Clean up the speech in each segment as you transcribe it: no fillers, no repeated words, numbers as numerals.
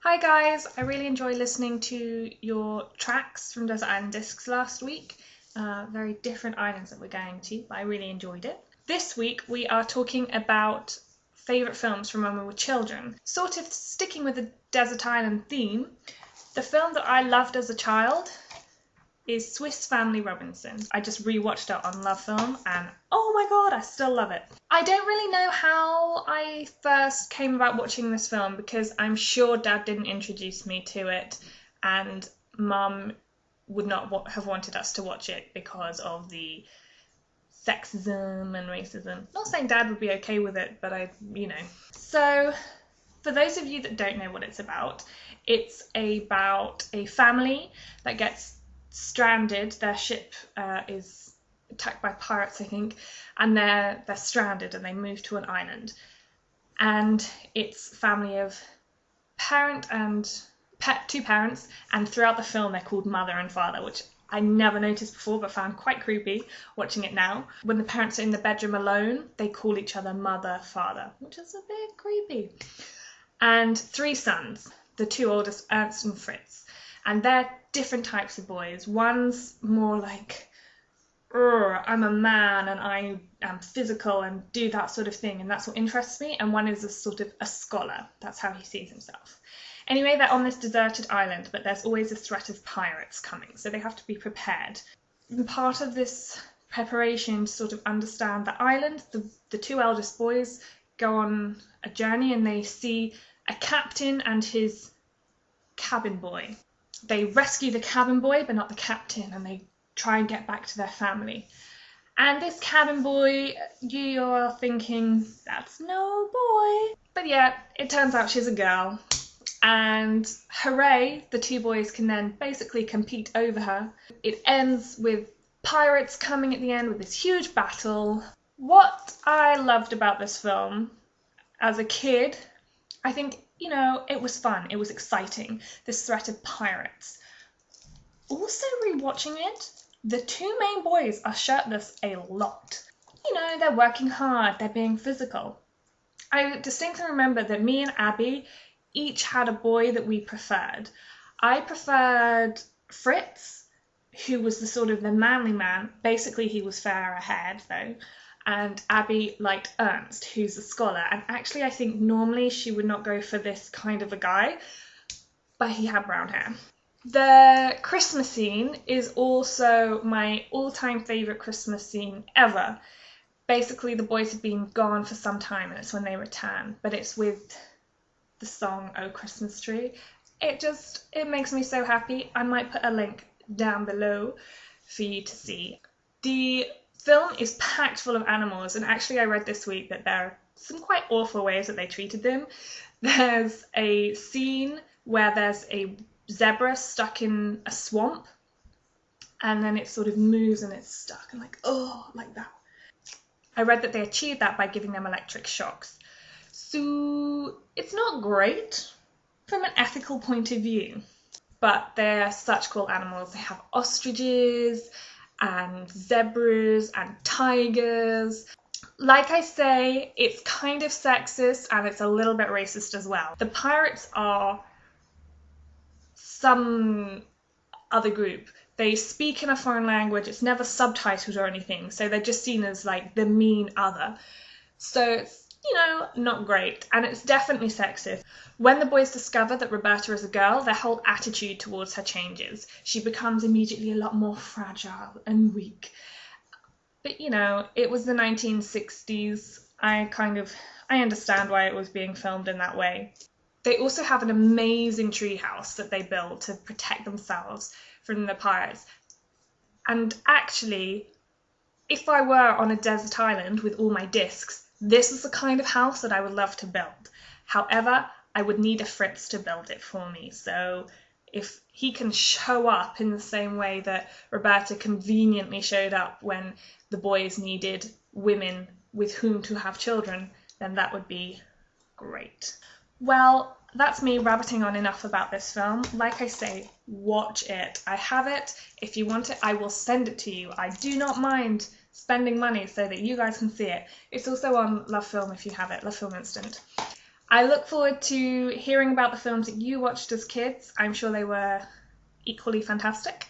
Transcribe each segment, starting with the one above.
Hi guys, I really enjoyed listening to your tracks from Desert Island Discs last week. Very different islands that we're going to, but I really enjoyed it. This week we are talking about favourite films from when we were children. Sort of sticking with the Desert Island theme, the film that I loved as a child is Swiss Family Robinson. I just rewatched it on Love Film and oh my god, I still love it. I don't really know how I first came about watching this film because I'm sure Dad didn't introduce me to it and Mum would not have wanted us to watch it because of the sexism and racism. Not saying Dad would be okay with it, but So, for those of you that don't know what it's about a family that gets stranded. Their ship is attacked by pirates, I think, and they're stranded and they move to an island. And it's a family of two parents, and throughout the film they're called mother and father, which I never noticed before but found quite creepy watching it now. When the parents are in the bedroom alone, they call each other mother, father, which is a bit creepy. And three sons, the two oldest, Ernst and Fritz. And they're different types of boys. One's more like, I'm a man and I am physical and do that sort of thing, and that's what interests me. And one is a sort of a scholar. That's how he sees himself. Anyway, they're on this deserted island, but there's always a threat of pirates coming, so they have to be prepared. And part of this preparation to sort of understand the island, the two eldest boys go on a journey and they see a captain and his cabin boy. They rescue the cabin boy, but not the captain, and they try and get back to their family. And this cabin boy, you're thinking, that's no boy. But yeah, it turns out she's a girl. And hooray, the two boys can then basically compete over her. It ends with pirates coming at the end with this huge battle. What I loved about this film as a kid, I think, it was fun. It was exciting. This threat of pirates. Also, rewatching it, the two main boys are shirtless a lot. They're working hard. They're being physical. I distinctly remember that me and Abby each had a boy that we preferred. I preferred Fritz, who was the manly man. Basically, he was fairer haired, though. And Abby liked Ernst, who's a scholar. And actually, I think normally she would not go for this kind of a guy, but he had brown hair. The Christmas scene is also my all-time favourite Christmas scene ever. Basically, the boys have been gone for some time, and it's when they return. But it's with the song, Oh Christmas Tree. It makes me so happy. I might put a link down below for you to see. The film is packed full of animals, and actually I read this week that there are some quite awful ways that they treated them. There's a scene where there's a zebra stuck in a swamp, and then it sort of moves and it's stuck, and like that. I read that they achieved that by giving them electric shocks. So it's not great from an ethical point of view, but they're such cool animals. They have ostriches and zebras and tigers. Like I say, it's kind of sexist and it's a little bit racist as well. The pirates are some other group. They speak in a foreign language. It's never subtitled or anything, so they're just seen as like the mean other. So it's, not great, and it's definitely sexist. When the boys discover that Roberta is a girl, their whole attitude towards her changes. She becomes immediately a lot more fragile and weak. But it was the 1960s. I understand why it was being filmed in that way. They also have an amazing treehouse that they build to protect themselves from the pirates. And actually, if I were on a desert island with all my discs, this is the kind of house that I would love to build. However, I would need a Fritz to build it for me. So if he can show up in the same way that Roberta conveniently showed up when the boys needed women with whom to have children, then that would be great. Well, that's me rabbiting on enough about this film. Like I say, watch it. I have it. If you want it, I will send it to you. I do not mind spending money so that you guys can see it. It's also on Love Film if you have it, Love Film Instant. I look forward to hearing about the films that you watched as kids. I'm sure they were equally fantastic.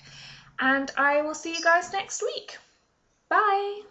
And I will see you guys next week. Bye!